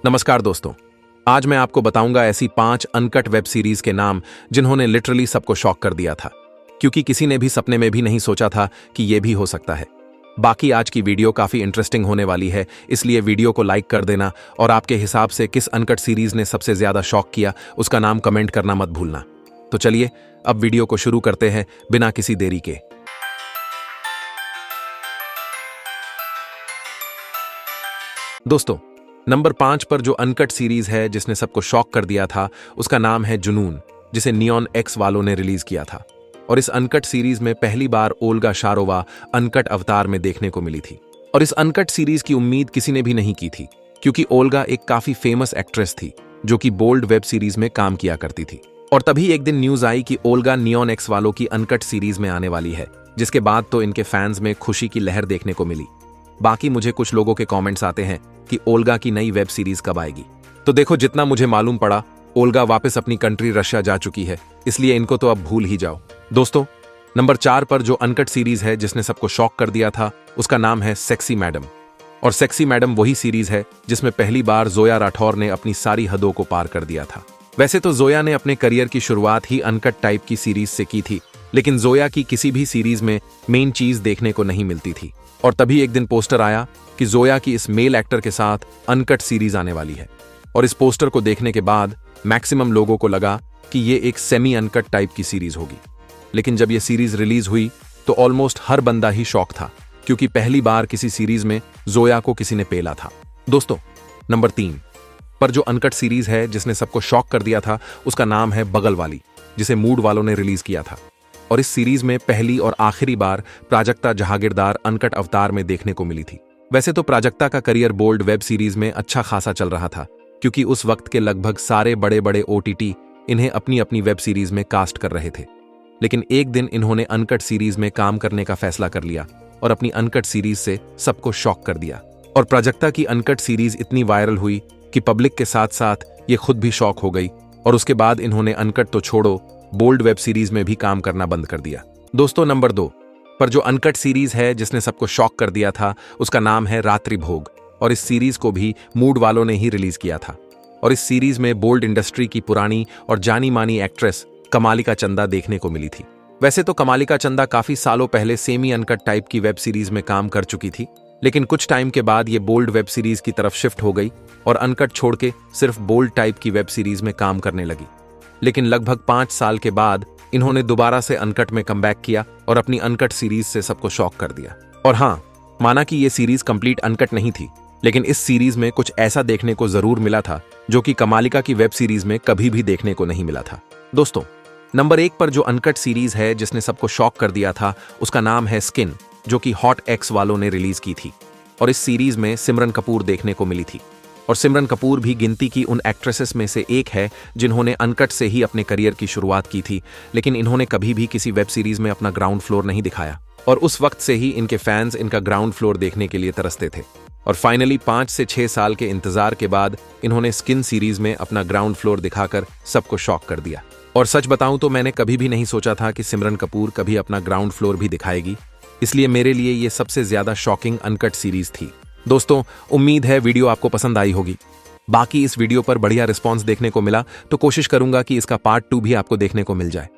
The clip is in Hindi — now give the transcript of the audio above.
नमस्कार दोस्तों। आज मैं आपको बताऊंगा ऐसी 5 अनकट वेब सीरीज के नाम जिन्होंने लिटरली सबको शॉक कर दिया था, क्योंकि किसी ने भी सपने में भी नहीं सोचा था कि यह भी हो सकता है। बाकी आज की वीडियो काफी इंटरेस्टिंग होने वाली है, इसलिए वीडियो को लाइक कर देना और आपके हिसाब से किस अनकट सीरीज ने सबसे ज्यादा शॉक किया उसका नाम कमेंट करना मत भूलना। तो चलिए अब वीडियो को शुरू करते हैं बिना किसी देरी के। दोस्तों, नंबर 5 पर जो अनकट सीरीज है जिसने सबको शॉक कर दिया था उसका नाम है जुनून, जिसे नियॉन एक्स वालों ने रिलीज किया था। और इस अनकट सीरीज में पहली बार ओल्गा शारोवा अनकट अवतार में देखने को मिली थी। और इस अनकट सीरीज की उम्मीद किसी ने भी नहीं की थी, क्योंकि ओल्गा एक काफी फेमस एक्ट्रेस थी जो कि बोल्ड वेब सीरीज में काम किया करती थी। और तभी एक दिन न्यूज आई कि ओल्गा नियॉन एक्स वालों की अनकट सीरीज में आने वाली है, जिसके बाद तो इनके फैंस में खुशी की लहर देखने को मिली। बाकी मुझे कुछ लोगों के कमेंट्स आते हैं कि ओल्गा की नई वेब सीरीज कब आएगी। तो देखो, जितना मुझे मालूम पड़ा ओल्गा वापस अपनी कंट्री रशिया जा चुकी है, इसलिए इनको तो अब भूल ही जाओ। दोस्तों, नंबर 4 पर जो अनकट सीरीज है जिसने सबको शॉक कर दिया था उसका नाम है सेक्सी मैडम। और सेक्सी मैडम वही सीरीज है जिसमें पहली बार जोया राठौर ने अपनी सारी हदों को पार कर दिया था। वैसे तो जोया ने अपने करियर की शुरुआत ही अनकट टाइप की सीरीज से की थी, लेकिन जोया की किसी भी सीरीज में मेन चीज देखने को नहीं मिलती थी। और तभी एक दिन पोस्टर आया कि जोया की इस मेल एक्टर के साथ अनकट सीरीज आने वाली है। और इस पोस्टर को देखने के बाद मैक्सिमम लोगों को लगा कि ये एक सेमी अनकट टाइप की सीरीज होगी। लेकिन जब ये सीरीज रिलीज हुई तो ऑलमोस्ट हर बंदा ही शॉक था, क्योंकि पहली बार किसी सीरीज में जोया को किसी ने पेला था। दोस्तों, नंबर 3 पर जो अनकट सीरीज है जिसने सबको शॉक कर दिया था उसका नाम है बगल वाली, जिसे मूड वालों ने रिलीज किया था। और इस सीरीज में पहली और आखिरी बार प्राजक्ता जहागीरदार अनकट अवतार में देखने को मिली थी। वैसे तो प्राजक्ता का करियर बोल्ड वेब सीरीज में अच्छा खासा चल रहा था, क्योंकि उस वक्त के लगभग सारे बड़े बड़े OTT इन्हें अपनी अपनी वेब सीरीज में कास्ट कर रहे थे। लेकिन एक दिन इन्होंने अनकट सीरीज में काम करने का फैसला कर लिया और अपनी अनकट सीरीज से सबको शॉक कर दिया। और प्राजक्ता की अनकट सीरीज इतनी वायरल हुई कि पब्लिक के साथ साथ ये खुद भी शॉक हो गई। और उसके बाद इन्होंने अनकट तो छोड़ो, बोल्ड वेब सीरीज में भी काम करना बंद कर दिया। दोस्तों, नंबर 2 पर जो अनकट सीरीज है जिसने सबको शॉक कर दिया था उसका नाम है रात्रि भोग। और इस सीरीज को भी मूड वालों ने ही रिलीज किया था। और इस सीरीज में बोल्ड इंडस्ट्री की पुरानी और जानी मानी एक्ट्रेस कमालिका चंदा देखने को मिली थी। वैसे तो कमालिका चंदा काफी सालों पहले सेमी अनकट टाइप की वेब सीरीज में काम कर चुकी थी, लेकिन कुछ टाइम के बाद ये बोल्ड वेब सीरीज की तरफ शिफ्ट हो गई और अनकट छोड़ के सिर्फ बोल्ड टाइप की वेब सीरीज में काम करने लगी। लेकिन लगभग 5 साल के बाद इन्होंने दोबारा से अनकट में कमबैक किया और अपनी अनकट सीरीज से सबको शॉक कर दिया। और हाँ, माना कि ये सीरीज कंप्लीट अनकट नहीं थी, लेकिन इस सीरीज में कुछ ऐसा देखने को जरूर मिला था जो कि कमालिका की वेब सीरीज में कभी भी देखने को नहीं मिला था। दोस्तों, नंबर 1 पर जो अनकट सीरीज है जिसने सबको शॉक कर दिया था उसका नाम है स्किन, जो कि हॉट एक्स वालों ने रिलीज की थी। और इस सीरीज में सिमरन कपूर देखने को मिली थी। और सिमरन कपूर भी गिनती की उन एक्ट्रेसेस में से एक है जिन्होंने अनकट से ही अपने करियर की शुरुआत की थी, लेकिन इन्होंने कभी भी किसी वेब सीरीज में अपना ग्राउंड फ्लोर नहीं दिखाया। और उस वक्त से ही इनके फैंस इनका ग्राउंड फ्लोर देखने के लिए तरसते थे। और फाइनली 5 से 6 साल के इंतजार के बाद इन्होंने स्किन सीरीज में अपना ग्राउंड फ्लोर दिखाकर सबको शॉक कर दिया। और सच बताऊं तो मैंने कभी भी नहीं सोचा था कि सिमरन कपूर कभी अपना ग्राउंड फ्लोर भी दिखाएगी, इसलिए मेरे लिए ये सबसे ज्यादा शॉकिंग अनकट सीरीज थी। दोस्तों, उम्मीद है वीडियो आपको पसंद आई होगी। बाकी इस वीडियो पर बढ़िया रिस्पॉन्स देखने को मिला तो कोशिश करूंगा कि इसका पार्ट 2 भी आपको देखने को मिल जाए।